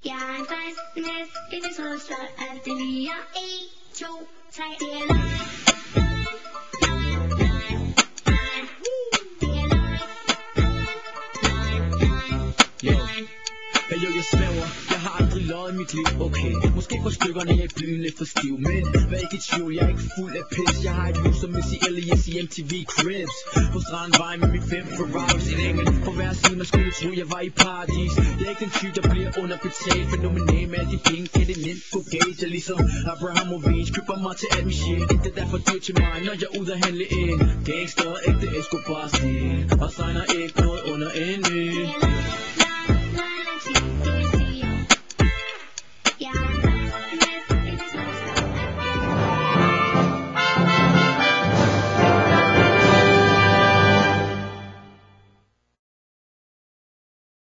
Jeg er en frisk næst, ikke så slot, at det lige er 1, 2, 3, det er løgn. Hey yo, jeg svæver, jeg har aldrig løjet i mit liv, okay. Måske går stykkerne i byen lidt for stiv, men vær ikke i tvivl, jeg er ikke fuld af pis. Jeg har et liv som Missy Elliott i MTV Cribs. På strandvej med mit 5 Ferraris, en engel på hver side, man skulle tro, jeg var i paradis. Jeg er ikke den type, der bliver underbetalt, fænomenal med alle de penge, kan det nemt på gage. Jeg ligesom Abrahamovic, køber mig til alt min shit. Ikke det derfor dyrt til mig, når jeg er ude at handle ind. Gangster, ægte Escobar-stil, og signer ikke